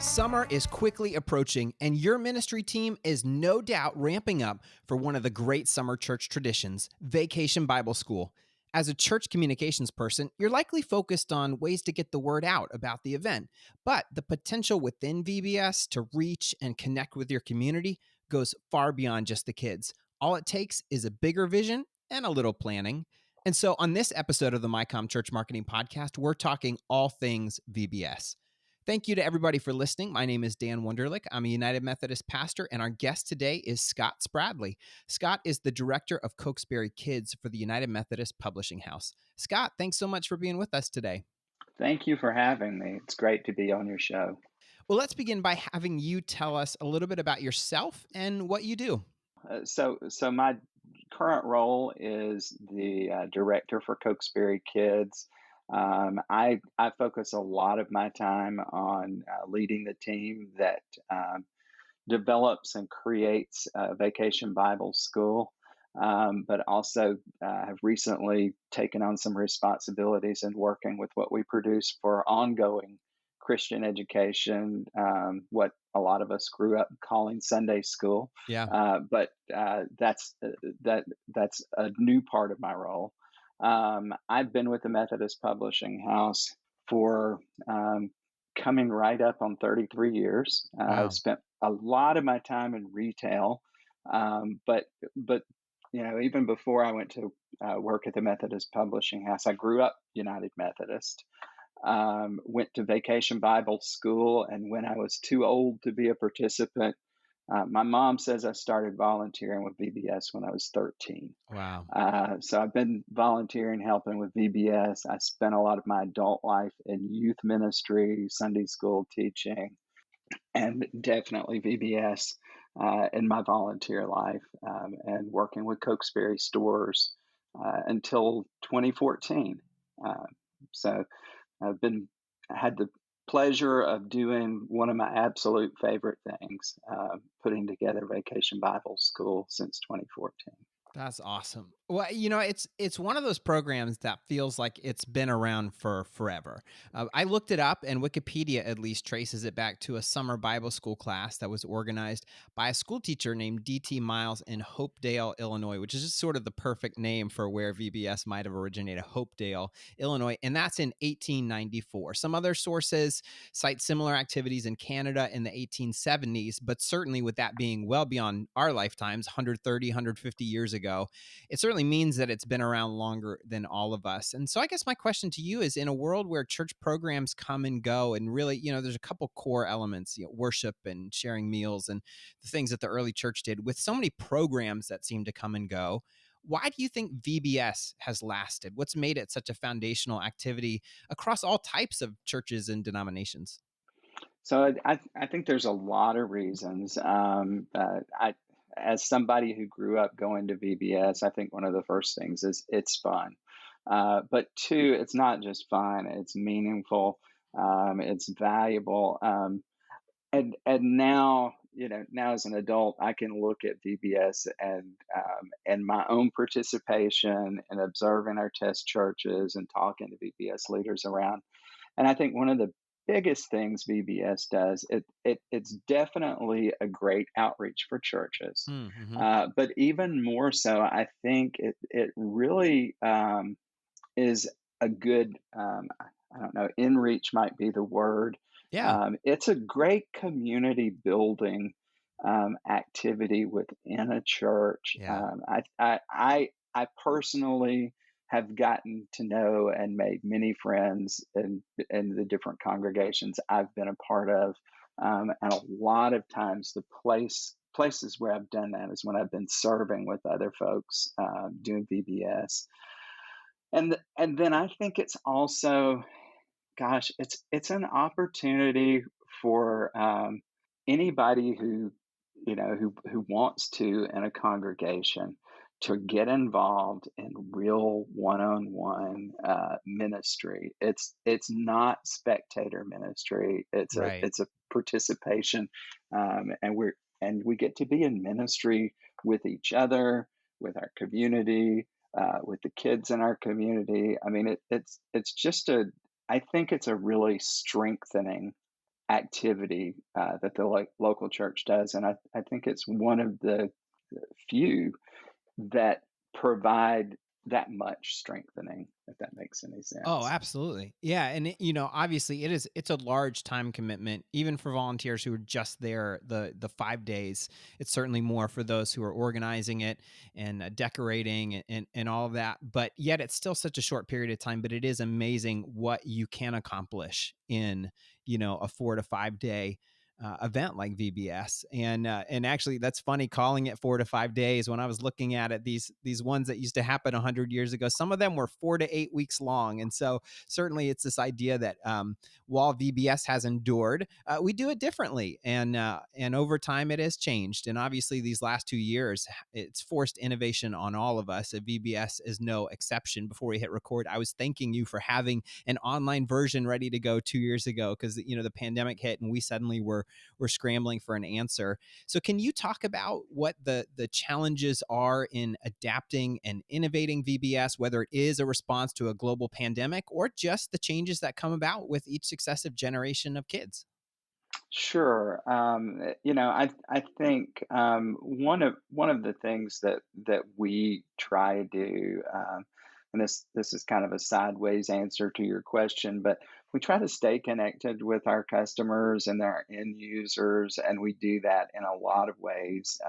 Summer is quickly approaching, and your ministry team is no doubt ramping up for one of the great summer church traditions, Vacation Bible School. As a church communications person, you're likely focused on ways to get the word out about the event, but the potential within VBS to reach and connect with your community goes far beyond just the kids. All it takes is a bigger vision and a little planning. And so on this episode of the MyCom Church Marketing Podcast, we're talking all things VBS. Thank you to everybody for listening. My name is Dan Wunderlich. I'm a United Methodist pastor, and our guest today is Scott Spradley. Scott is the director of Cokesbury Kids for the United Methodist Publishing House. Scott, thanks so much for being with us today. Thank you for having me. It's great to be on your show. Well, let's begin by having you tell us a little bit about yourself and what you do. So my current role is the director for Cokesbury Kids. I focus a lot of my time on leading the team that develops and creates Vacation Bible School, but also have recently taken on some responsibilities in working with what we produce for ongoing Christian education, what a lot of us grew up calling Sunday school. Yeah. But that's a new part of my role. I've been with the Methodist Publishing House for coming right up on 33 years. Wow. I've spent a lot of my time in retail, but even before I went to work at the Methodist Publishing House, I grew up United Methodist. Went to Vacation Bible School, and when I was too old to be a participant, my mom says I started volunteering with VBS when I was 13. Wow. So I've been volunteering, helping with VBS. I spent a lot of my adult life in youth ministry, Sunday school teaching, and definitely VBS in my volunteer life, and working with Cokesbury stores until 2014. So I've had the pleasure of doing one of my absolute favorite things, putting together Vacation Bible School since 2014. That's awesome. Well, it's one of those programs that feels like it's been around for forever. I looked it up, and Wikipedia at least traces it back to a summer Bible school class that was organized by a school teacher named D.T. Miles in Hopedale, Illinois, which is just sort of the perfect name for where VBS might have originated, Hopedale, Illinois, and that's in 1894. Some other sources cite similar activities in Canada in the 1870s, but certainly with that being well beyond our lifetimes, 130, 150 years ago, it certainly means that it's been around longer than all of us. And so I guess my question to you is, in a world where church programs come and go, and really, there's a couple core elements, worship and sharing meals and the things that the early church did, with so many programs that seem to come and go, why do you think VBS has lasted? What's made it such a foundational activity across all types of churches and denominations? So I think there's a lot of reasons. As somebody who grew up going to VBS, I think one of the first things is it's fun. But two, it's not just fun; it's meaningful, it's valuable, and now now as an adult, I can look at VBS and my own participation and observing our test churches and talking to VBS leaders around. And I think one of the biggest things VBS does, it's definitely a great outreach for churches. Mm-hmm. But even more so, I think it really is a good, I don't know, in reach might be the word. Yeah. It's a great community building activity within a church. Yeah. I personally have gotten to know and made many friends in the different congregations I've been a part of. And a lot of times the places where I've done that is when I've been serving with other folks doing VBS. And then I think it's also, gosh, it's an opportunity for anybody who who wants to in a congregation to get involved in real one-on-one ministry. It's not spectator ministry. Right. It's a participation, and we get to be in ministry with each other, with our community, with the kids in our community. I mean, it's just I think it's a really strengthening activity that the local church does, and I think it's one of the few that provide that much strengthening, if that makes any Oh, sense. absolutely. Yeah, and obviously it's a large time commitment even for volunteers who are just there the 5 days. It's certainly more for those who are organizing it and decorating and all of that. But yet it's still such a short period of time, but it is amazing what you can accomplish in, a 4 to 5 day event like VBS. And actually, that's funny calling it 4 to 5 days. When I was looking at it, these ones that used to happen 100 years ago, some of them were 4 to 8 weeks long. And so certainly, it's this idea that while VBS has endured, we do it differently, and over time, it has changed. And obviously, these last 2 years, it's forced innovation on all of us. VBS is no exception. Before we hit record, I was thanking you for having an online version ready to go 2 years ago because the pandemic hit and we suddenly were scrambling for an answer. So can you talk about what the challenges are in adapting and innovating VBS, whether it is a response to a global pandemic or just the changes that come about with each successive generation of kids? Sure. I think one of the things that we try to do, and this is kind of a sideways answer to your question, but we try to stay connected with our customers and their end users, and we do that in a lot of ways.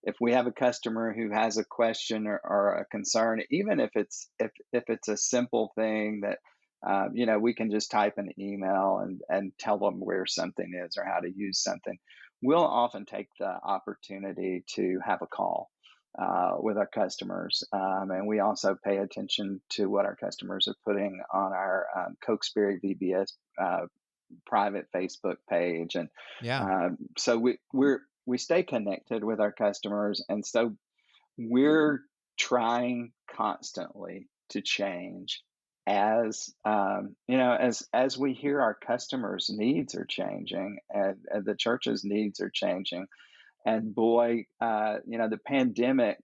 If we have a customer who has a question or a concern, even if it's a simple thing that we can just type an email and tell them where something is or how to use something. We'll often take the opportunity to have a call with our customers. And we also pay attention to what our customers are putting on our Cokesbury VBS private Facebook page. And Yeah. so we stay connected with our customers. And so we're trying constantly to change as we hear our customers' needs are changing and the church's needs are changing. And boy, the pandemic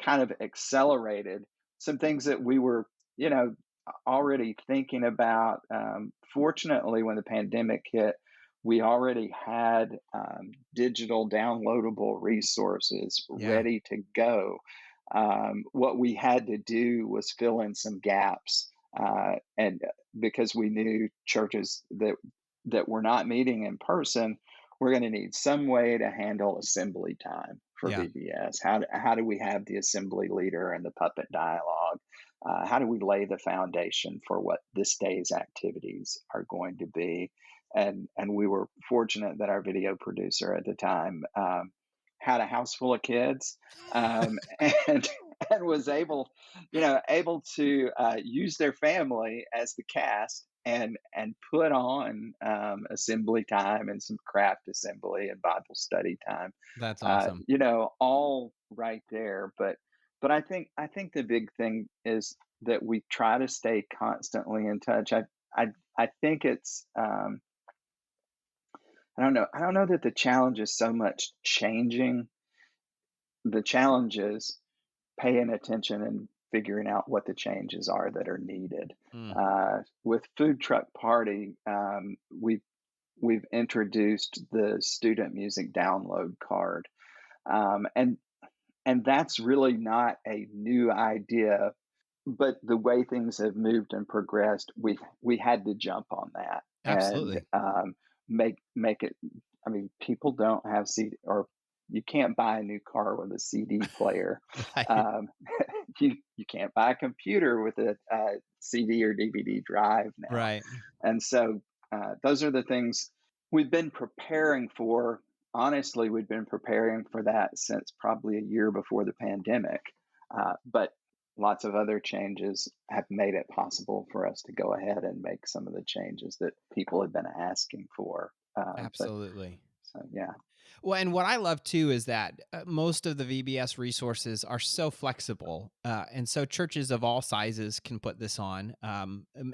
kind of accelerated some things that we were, you know, already thinking about. Fortunately, when the pandemic hit, we already had digital downloadable resources Yeah. ready to go. What we had to do was fill in some gaps, and because we knew churches that were not meeting in person, we're going to need some way to handle assembly time for Yeah. VBS. How do we have the assembly leader and the puppet dialogue? How do we lay the foundation for what this day's activities are going to be? And we were fortunate that our video producer at the time had a house full of kids, and and was able to use their family as the cast and put on assembly time and some craft assembly and Bible study time, That's awesome. all right there. But I think the big thing is that we try to stay constantly in touch. I think it's I don't know that the challenge is so much changing. The challenge is paying attention and figuring out what the changes are that are needed. Mm. With Food Truck Party, we've introduced the student music download card, and that's really not a new idea, but the way things have moved and progressed, we had to jump on that and Absolutely. make it. I mean, people don't have CD, or you can't buy a new car with a CD player. Right. Um, you can't buy a computer with a, CD or DVD drive now, Right. and so those are the things we've been preparing for. Honestly, we've been preparing for that since probably a year before the pandemic, but lots of other changes have made it possible for us to go ahead and make some of the changes that people have been asking for. But Absolutely. so yeah. Well, and what I love too is that most of the VBS resources are so flexible. And so churches of all sizes can put this on.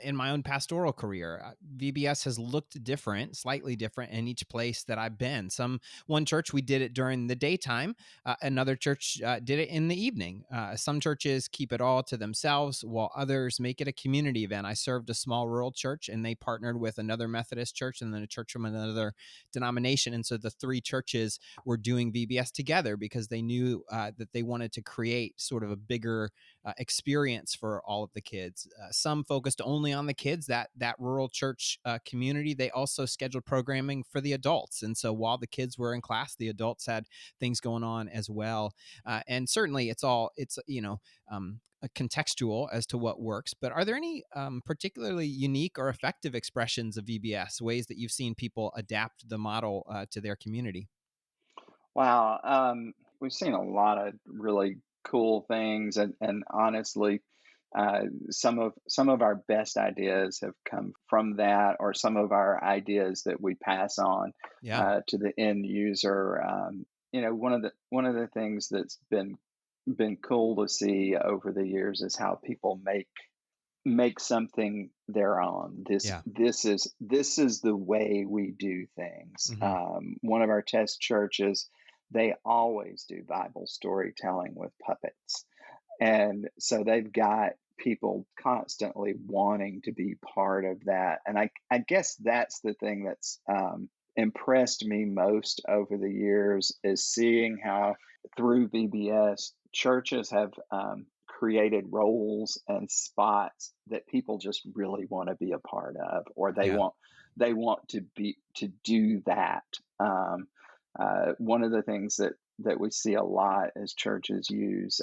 In my own pastoral career, VBS has looked different, slightly different in each place that I've been. One church, we did it during the daytime. Another church did it in the evening. Some churches keep it all to themselves, while others make it a community event. I served a small rural church, and they partnered with another Methodist church and then a church from another denomination. And so the three churches were doing VBS together because they knew that they wanted to create sort of a bigger experience for all of the kids. Some focused only on the kids, that rural church community. They also scheduled programming for the adults. And so while the kids were in class, the adults had things going on as well. And certainly it's contextual as to what works. But are there any particularly unique or effective expressions of VBS, ways that you've seen people adapt the model to their community? Wow, we've seen a lot of really cool things, and honestly, some of our best ideas have come from that, or some of our ideas that we pass on Yeah. to the end user. One of the things that's been cool to see over the years is how people make something their own. This Yeah. this is this is the way we do things. Hmm. One of our test churches, they always do Bible storytelling with puppets, and so they've got people constantly wanting to be part of that. And I guess that's the thing that's impressed me most over the years is seeing how through VBS churches have created roles and spots that people just really want to be a part of, or they Yeah. want to do that. One of the things that we see a lot is churches use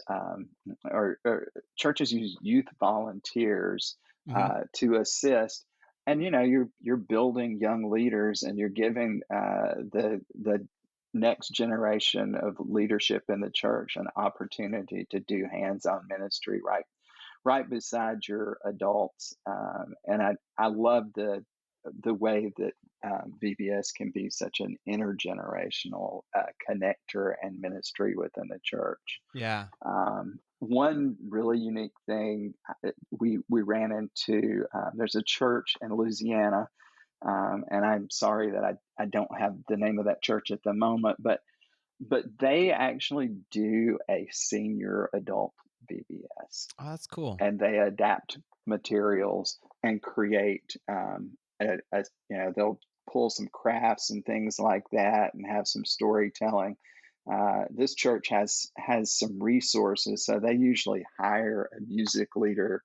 youth volunteers Hmm. to assist. And you're building young leaders, and you're giving the next generation of leadership in the church an opportunity to do hands-on ministry right beside your adults. And I love the way that VBS can be such an intergenerational connector and ministry within the church. Yeah. One really unique thing we ran into, there's a church in Louisiana, and I'm sorry that I don't have the name of that church at the moment, but they actually do a senior adult VBS, Oh, that's cool. and they adapt materials and create they'll pull some crafts and things like that and have some storytelling. This church has some resources, so they usually hire a music leader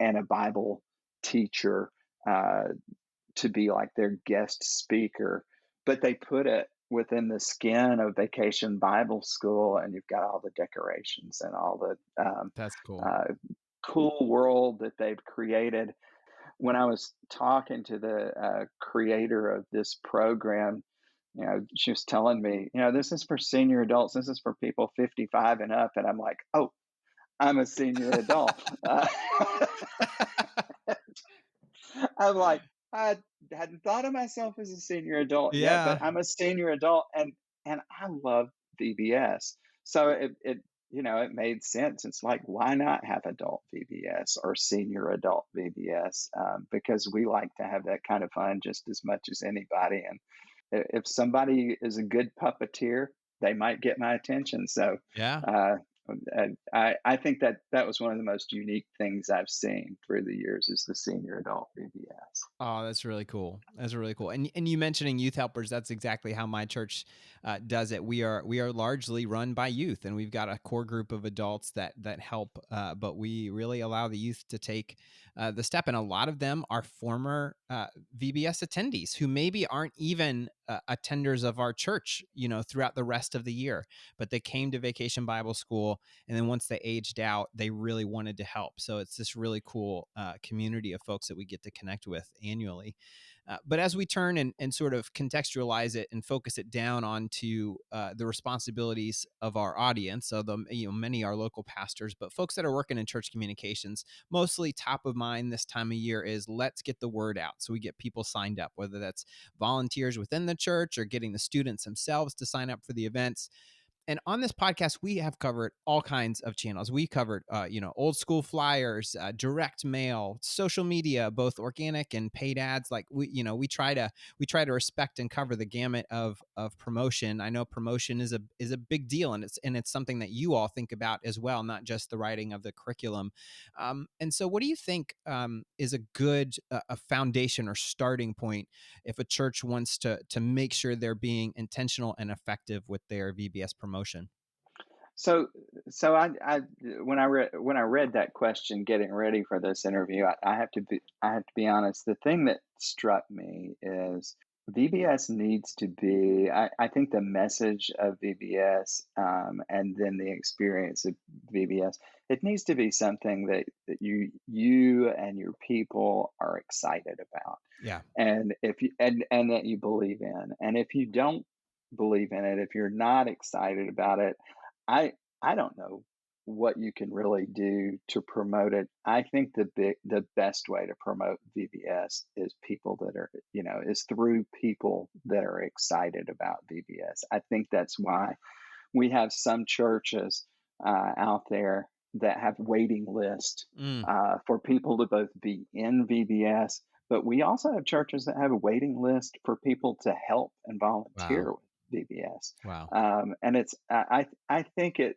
and a Bible teacher uh, to be like their guest speaker, but they put it within the skin of Vacation Bible School, and you've got all the decorations and all the That's cool. uh, cool world that they've created. When I was talking to the creator of this program, she was telling me, this is for senior adults. This is for people 55 and up. And I'm like, oh, I'm a senior adult. I'm like, I hadn't thought of myself as a senior adult yet, but Yeah. I'm a senior adult, and I love VBS. So it made sense. It's like, why not have adult VBS or senior adult VBS? Because we like to have that kind of fun just as much as anybody. And if somebody is a good puppeteer, they might get my attention. So Yeah. uh, and I think that was one of the most unique things I've seen through the years is the senior adult VBS. Oh, that's really cool. That's really cool. And you mentioning youth helpers, that's exactly how my church does it. We are largely run by youth, and we've got a core group of adults that help, but we really allow the youth to take the step. And a lot of them are former VBS attendees who maybe aren't even attenders of our church, throughout the rest of the year, but they came to Vacation Bible School, and then once they aged out, they really wanted to help. So it's this really cool community of folks that we get to connect with annually. But as we turn and sort of contextualize it and focus it down onto the responsibilities of our audience, so many are local pastors, but folks that are working in church communications, mostly top of mind this time of year is let's get the word out so we get people signed up, whether that's volunteers within the church or getting the students themselves to sign up for the events. And on this podcast, we have covered all kinds of channels. We covered, old school flyers, direct mail, social media, both organic and paid ads. Like we try to respect and cover the gamut of promotion. I know promotion is a big deal, and it's something that you all think about as well, not just the writing of the curriculum. And so, what do you think is a good a foundation or starting point if a church wants to make sure they're being intentional and effective with their VBS promotion? So, so when I read that question, getting ready for this interview, I have to be honest. The thing that struck me is VBS needs to be. I think the message of VBS, and then the experience of VBS, it needs to be something that you and your people are excited about, Yeah. and if you and that you believe in. And if you don't believe in it, if you're not excited about it, I I don't know what you can really do to promote it. I think the best way to promote VBS is people that are, is through people that are excited about VBS. I think that's why we have some churches out there that have waiting list Mm, for people to both be in VBS, but we also have churches that have a waiting list for people to help and wow. volunteer with VBS. Wow. And I think it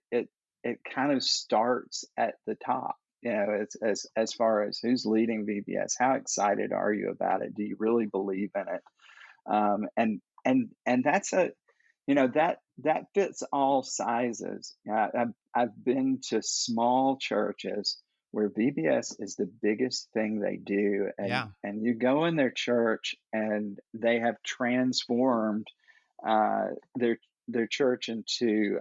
kind of starts at the top. It's as far as who's leading VBS. How excited are you about it? Do you really believe in it? And that's that fits all sizes. I've been to small churches where VBS is the biggest thing they do, Yeah. and you go in their church and they have transformed uh, their their church into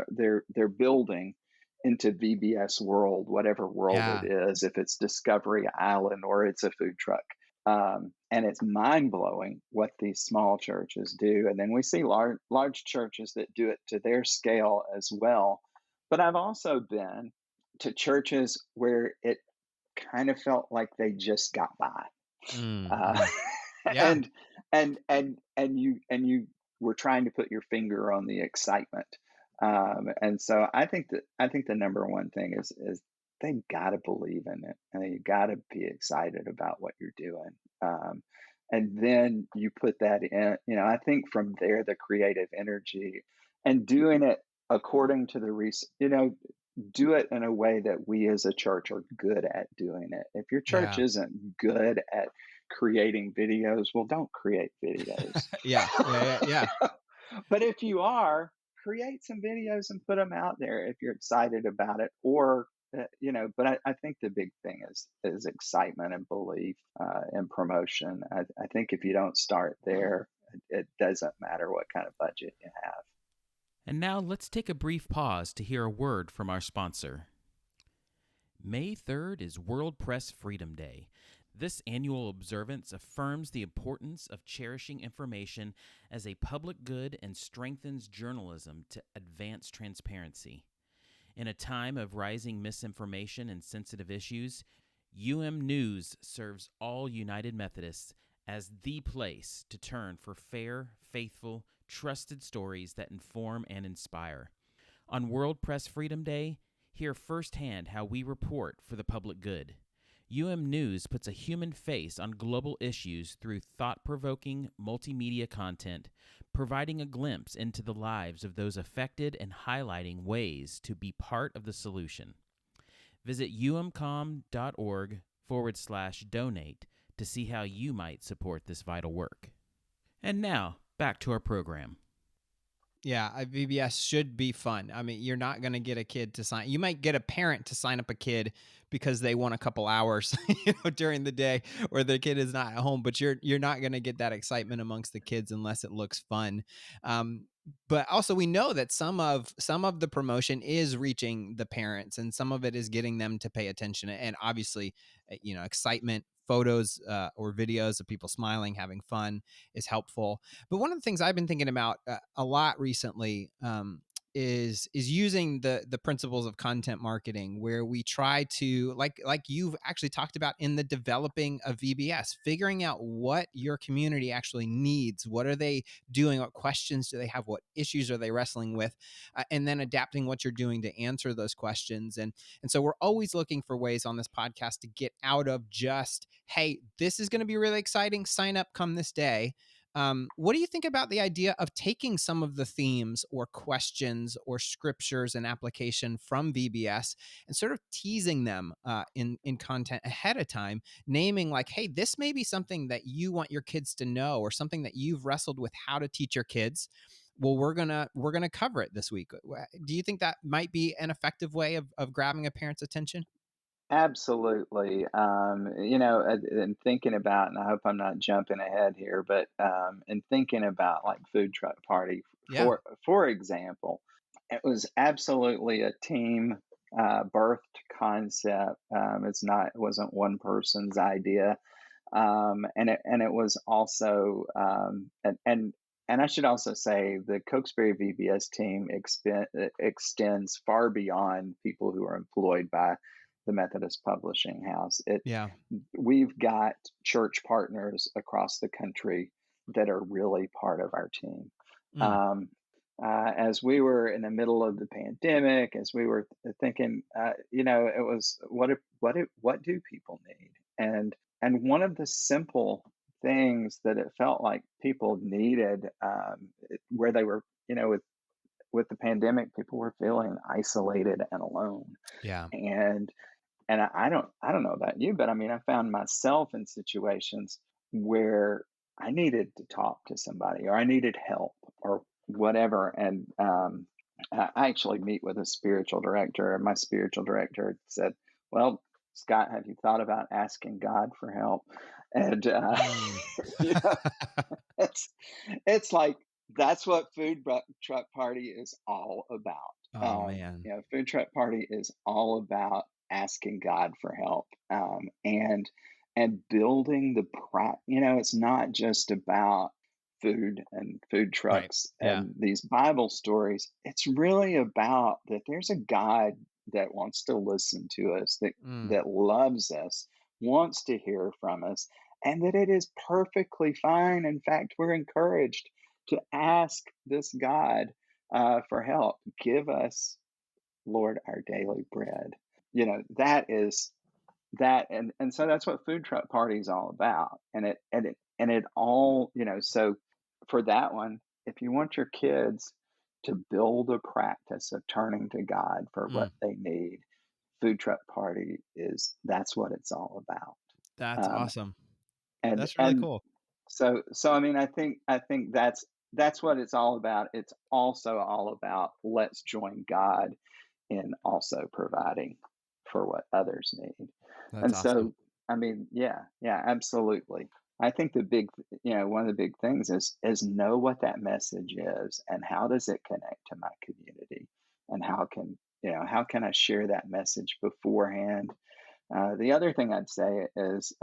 their building into VBS world, whatever world it Yeah. is, if it's Discovery Island or it's a food truck. And it's mind blowing what these small churches do. And then we see large churches that do it to their scale as well. But I've also been to churches where it kind of felt like they just got by. Mm, Uh, mm. Yeah. and you were trying to put your finger on the excitement. And so I think the number one thing is they got to believe in it, and you got to be excited about what you're doing. And then you put that in. I think from there the creative energy and doing it according to the do it in a way that we as a church are good at doing it. If your church Yeah. isn't good at creating videos, well, don't create videos. Yeah. Yeah. Yeah. Yeah. But if you are, create some videos and put them out there if you're excited about it. Or, but I think the big thing is excitement and belief and promotion. I think if you don't start there, it doesn't matter what kind of budget you have. And now let's take a brief pause to hear a word from our sponsor. May 3rd is World Press Freedom Day. This annual observance affirms the importance of cherishing information as a public good and strengthens journalism to advance transparency. In a time of rising misinformation and sensitive issues, News serves all United Methodists as the place to turn for fair, faithful, trusted stories that inform and inspire. On World Press Freedom Day, hear firsthand how we report for the public good. News puts a human face on global issues through thought-provoking multimedia content, providing a glimpse into the lives of those affected and highlighting ways to be part of the solution. Visit umcom.org/donate to see how you might support this vital work. And now, back to our program. Yeah, VBS should be fun. I mean, you're not going to get a kid to sign. You might get a parent to sign up a kid because they want a couple hours, during the day, or their kid is not at home. But you're not going to get that excitement amongst the kids unless it looks fun. But also we know that some of the promotion is reaching the parents, and some of it is getting them to pay attention. And obviously, excitement, photos or videos of people smiling, having fun is helpful. But one of the things I've been thinking about a lot recently, is using the principles of content marketing, where we try to, like you've actually talked about in the developing of VBS, figuring out what your community actually needs. What are they doing? What questions do they have? What issues are they wrestling with? And then adapting what you're doing to answer those questions. And so we're always looking for ways on this podcast to get out of just, hey, this is going to be really exciting, sign up, come this day. What do you think about the idea of taking some of the themes or questions or scriptures and application from VBS and sort of teasing them in content ahead of time, naming like, hey, this may be something that you want your kids to know, or something that you've wrestled with how to teach your kids. Well, we're gonna cover it this week. Do you think that might be an effective way of grabbing a parent's attention? Absolutely. And thinking about, and I hope I'm not jumping ahead here, but in thinking about like food truck party, Yeah. for example, it was absolutely a team birthed concept. It wasn't one person's idea, and it was also, and I should also say the Cokesbury VBS team extends far beyond people who are employed by the Methodist Publishing House. Yeah. We've got church partners across the country that are really part of our team. Mm. Um, as we were in the middle of the pandemic, as we were thinking, it was what do people need? And one of the simple things that it felt like people needed, where they were, with the pandemic, people were feeling isolated and alone, Yeah. and I don't know about you, but I mean, I found myself in situations where I needed to talk to somebody, or I needed help, or whatever. And I actually meet with a spiritual director, and my spiritual director said, "Well, Scott, have you thought about asking God for help?" And Mm. you know, it's it's like that's what truck party is all about. Oh man. Food truck party is all about asking God for help, and building the it's not just about food and food Right. trucks Yeah. and these Bible stories. It's really about that there's a God that wants to listen to us, that Mm. that loves us, wants to hear from us, and that it is perfectly fine. In fact, we're encouraged to ask this God for help. Give us, Lord, our daily bread. That is that, and so that's what food truck party is all about. And it all, so for that one, if you want your kids to build a practice of turning to God for what Mm. they need, food truck party is that's what it's all about. That's Um, awesome. and That's really and cool. so I mean, I think that's what it's all about. It's also all about let's join God in also providing for what others need. That's And awesome. so, I mean, yeah, yeah, absolutely. I think one of the big things is know what that message is, and how does it connect to my community, and how can I share that message beforehand. The other thing I'd say is,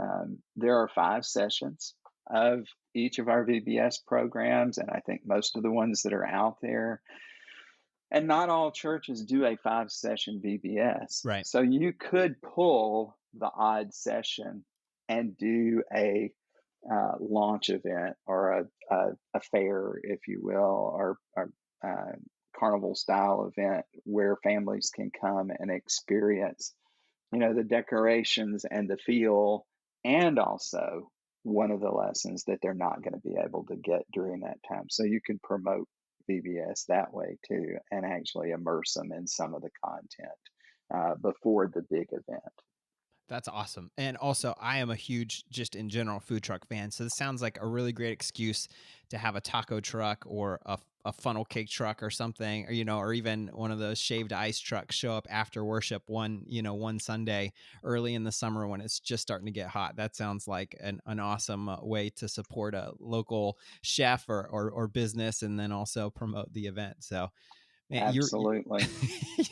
there are 5 sessions of each of our VBS programs, and I think most of the ones that are out there, and not all churches do a 5 session VBS. Right. So you could pull the odd session and do a launch event, or a fair, if you will, or carnival style event where families can come and experience, the decorations and the feel, and also one of the lessons that they're not going to be able to get during that time. So you can promote VBS that way too, and actually immerse them in some of the content before the big event. That's awesome. And also, I am a huge, just in general, food truck fan. So this sounds like a really great excuse to have a taco truck or a funnel cake truck or something, or, or even one of those shaved ice trucks show up after worship one Sunday early in the summer when it's just starting to get hot. That sounds like an awesome way to support a local chef or business, and then also promote the event. So, man, Absolutely.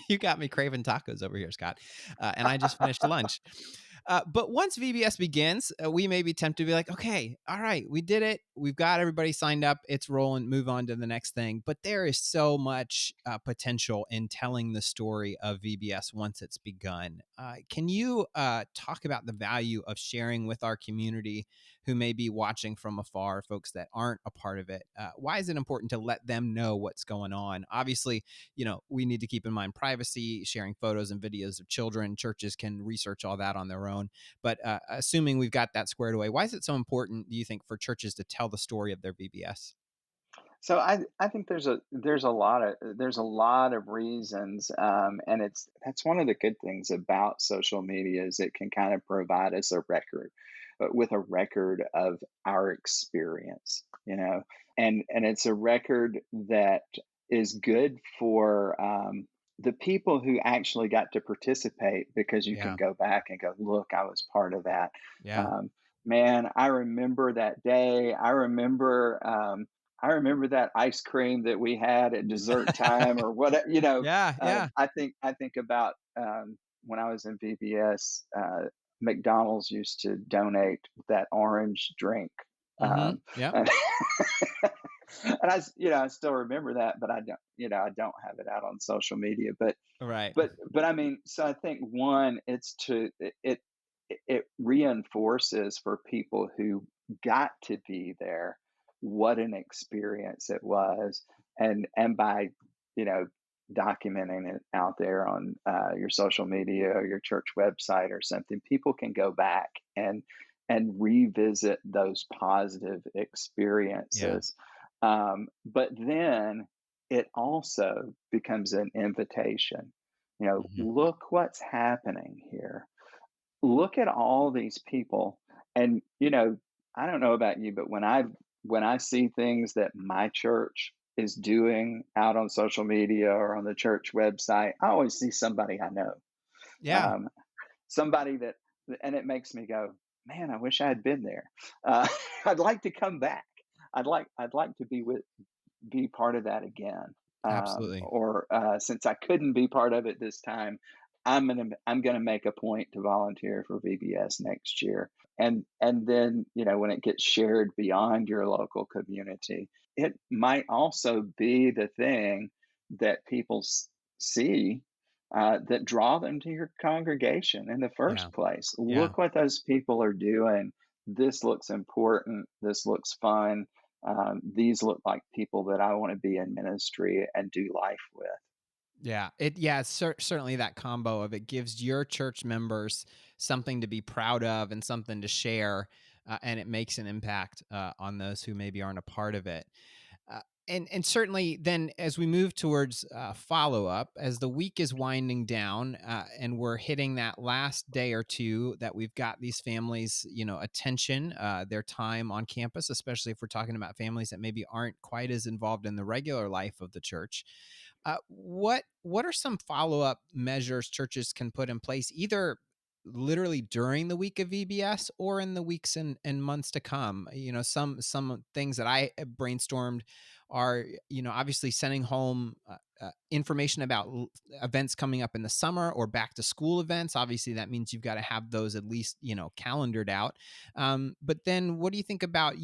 you got me craving tacos over here, Scott. And I just finished lunch. But once VBS begins, we may be tempted to be like, okay, all right, we did it. We've got everybody signed up. It's rolling. Move on to the next thing. But there is so much potential in telling the story of VBS once it's begun. Can you talk about the value of sharing with our community who may be watching from afar, folks that aren't a part of it? Why is it important to let them know what's going on? Obviously, we need to keep in mind privacy, sharing photos and videos of children. Churches can research all that on their own. But assuming we've got that squared away, why is it so important, do you think, for churches to tell the story of their VBS? So I think there's a lot of reasons, and that's one of the good things about social media is it can kind of provide us a record, with a record of our experience, and it's a record that is good for the people who actually got to participate because you can Yeah. go back and go, look, I was part of that. Yeah. Um, Man, I remember that day. I remember that ice cream that we had at dessert time or whatever. Yeah. Yeah. I think about when I was in VBS, McDonald's used to donate that orange drink, Mm-hmm. um, Yep. and, and I still remember that, but I don't have it out on social media. But Right. but but I mean, so I think one, it reinforces for people who got to be there what an experience it was, and by you know documenting it out there on your social media or your church website or something, people can go back and revisit those positive Yeah. experiences. But then it also becomes an invitation. Hmm. Look what's happening here. Look at all these people. And I don't know about you, but when I see things that my church is doing out on social media or on the church website, I always see somebody I know. Yeah. Um, Somebody that, and it makes me go, man, I wish I had been there. Uh, I'd like to come back. I'd like to be part of that again. Absolutely. Or since I couldn't be part of it this time, I'm gonna make a point to volunteer for VBS next year. And then when it gets shared beyond your local community, it might also be the thing that people see that draw them to your congregation in the Yeah. first place. Yeah. Look what those people are doing. This looks important. This looks fun. These look like people that I want to be in ministry and do life with. Yeah, it's certainly that combo of it gives your church members something to be proud of and something to share, and it makes an impact on those who maybe aren't a part of it. Uh, and certainly, then as we move towards follow up, as the week is winding down, and we're hitting that last day or two that we've got these families, attention, their time on campus, especially if we're talking about families that maybe aren't quite as involved in the regular life of the church. What are some follow up measures churches can put in place, either literally during the week of VBS or in the weeks and months to come? Some things that I brainstormed are, obviously sending home information about events coming up in the summer or back to school events. Obviously, that means you've got to have those at least, calendared out. But then what do you think about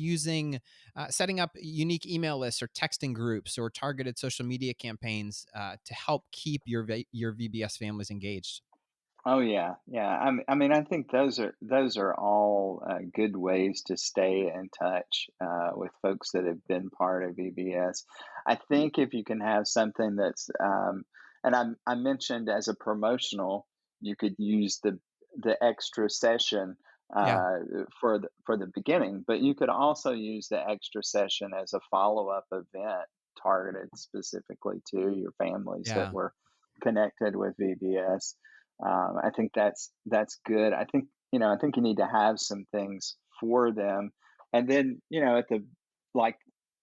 setting up unique email lists or texting groups or targeted social media campaigns to help keep your VBS families engaged? Oh yeah, yeah. I mean, I think those are all good ways to stay in touch with folks that have been part of VBS. I think if you can have something and I mentioned as a promotional, you could use the extra session Yeah. uh, for the beginning, but you could also use the extra session as a follow up event targeted specifically to your families that Yeah. were connected with VBS. I think that's good. I think you need to have some things for them, and then at the like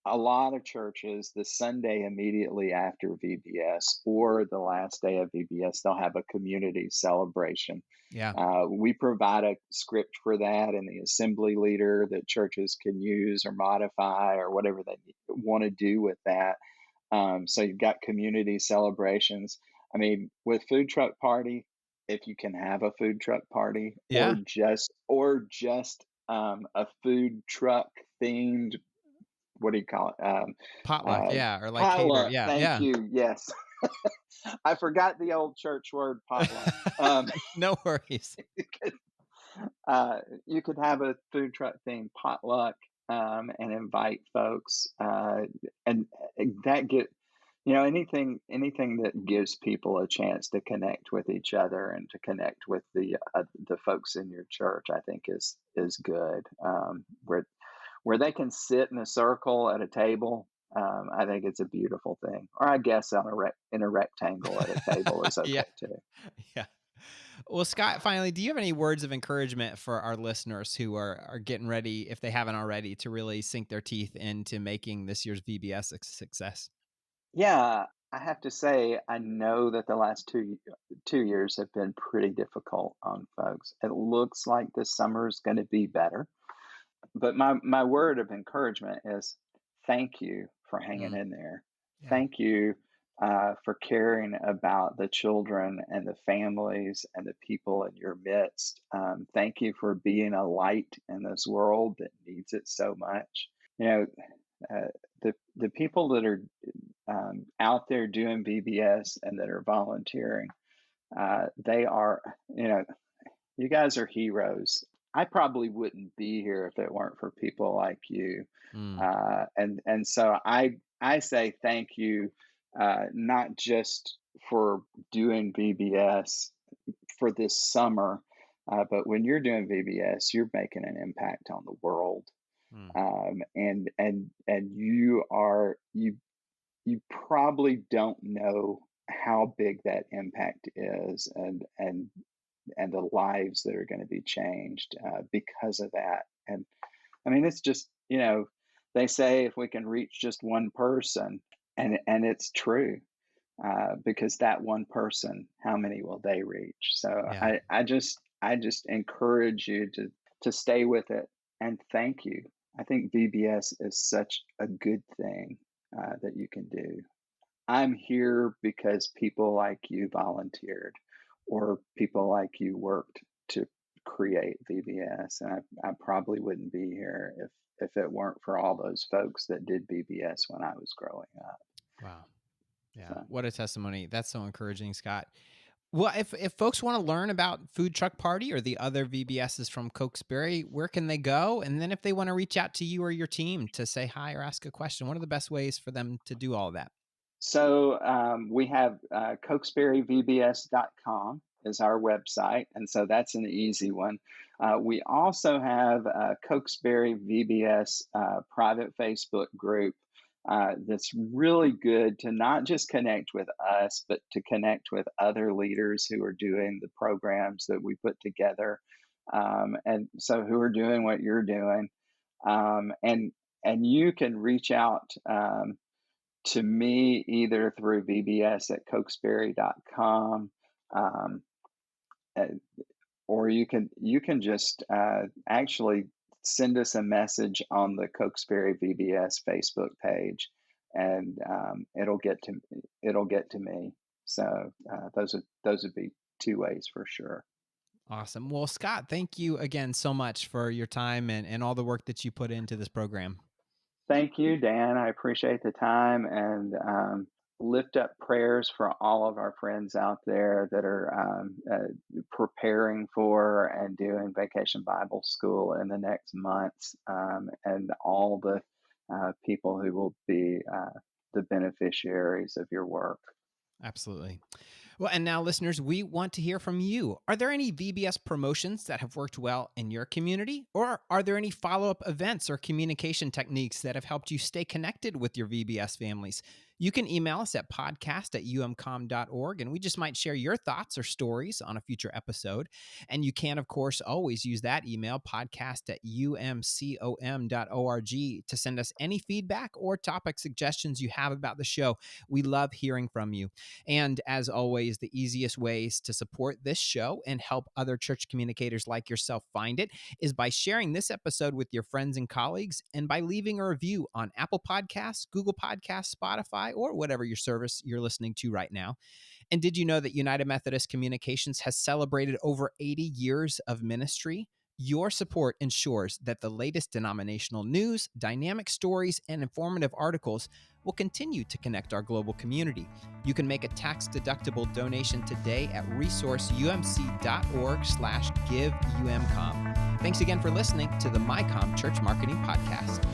a lot of churches, the Sunday immediately after VBS or the last day of VBS, they'll have a community celebration. Yeah. We provide a script for that and the assembly leader that churches can use or modify or whatever they want to do with that. So you've got community celebrations. I mean, with food truck party, if you can have a food truck party Yeah. or just a food truck themed, what do you call it? Potluck. Yeah. Or like cater. Potluck. Yeah. Thank Yeah. you. Yes. I forgot the old church word potluck. No worries. You could have a food truck themed potluck, and invite folks, and that get anything that gives people a chance to connect with each other and to connect with the folks in your church, I think is good. Where they can sit in a circle at a table. I think it's a beautiful thing. Or I guess in a rectangle at a table is Yeah. okay too. Yeah. Well, Scott, finally, do you have any words of encouragement for our listeners who are getting ready, if they haven't already, to really sink their teeth into making this year's VBS a success? Yeah, I have to say, I know that the last 2 years have been pretty difficult on folks. It looks like this summer is going to be better, but my word of encouragement is thank you for hanging Mm, in there. yeah. Thank you for caring about the children and the families and the people in your midst. Thank you for being a light in this world that needs it so much. You know, the people that are out there doing VBS and that are volunteering, they are, you guys are heroes. I probably wouldn't be here if it weren't for people like you. Mm, And so I say thank you, not just for doing VBS for this summer, but when you're doing VBS, you're making an impact on the world. mm, And you probably don't know how big that impact is, and the lives that are going to be changed because of that. And I mean, it's just they say if we can reach just one person, and it's true, because that one person, how many will they reach? So yeah. I just encourage you to stay with it, and thank you. I think VBS is such a good thing that you can do. I'm here because people like you volunteered, or people like you worked to create VBS. And I probably wouldn't be here if it weren't for all those folks that did VBS when I was growing up. Wow. Yeah. So, What a testimony. That's so encouraging, Scott. Well, if folks want to learn about Food Truck Party or the other VBSs from Cokesbury, where can they go? And then if they want to reach out to you or your team to say hi or ask a question, what are the best ways for them to do all of that? we have cokesburyvbs.com is our website, and so that's an easy one. We also have a Cokesbury VBS private Facebook group that's really good to not just connect with us, but to connect with other leaders who are doing the programs that we put together, and so who are doing what you're doing, and you can reach out. To me either through VBS at cokesbury.com, um, uh, or you can just actually send us a message on the Cokesbury VBS Facebook page, and it'll get to me. So those would be two ways for sure. Awesome. Well, Scott, thank you again so much for your time and all the work that you put into this program. Thank you, Dan. I appreciate the time, and lift up prayers for all of our friends out there that are preparing for and doing Vacation Bible School in the next months, and all the people who will be the beneficiaries of your work. Absolutely. Well, and now, listeners, we want to hear from you. Are there any VBS promotions that have worked well in your community? Or are there any follow up events or communication techniques that have helped you stay connected with your VBS families? You can email us at podcast@umcom.org, and we just might share your thoughts or stories on a future episode. And you can, of course, always use that email, podcast@umcom.org, to send us any feedback or topic suggestions you have about the show. We love hearing from you. And as always, the easiest ways to support this show and help other church communicators like yourself find it is by sharing this episode with your friends and colleagues, and by leaving a review on Apple Podcasts, Google Podcasts, Spotify, or whatever your service you're listening to right now. And did you know that United Methodist Communications has celebrated over 80 years of ministry? Your support ensures that the latest denominational news, dynamic stories, and informative articles will continue to connect our global community. You can make a tax-deductible donation today at resourceumc.org/giveumcom. Thanks again for listening to the MyCom Church Marketing Podcast.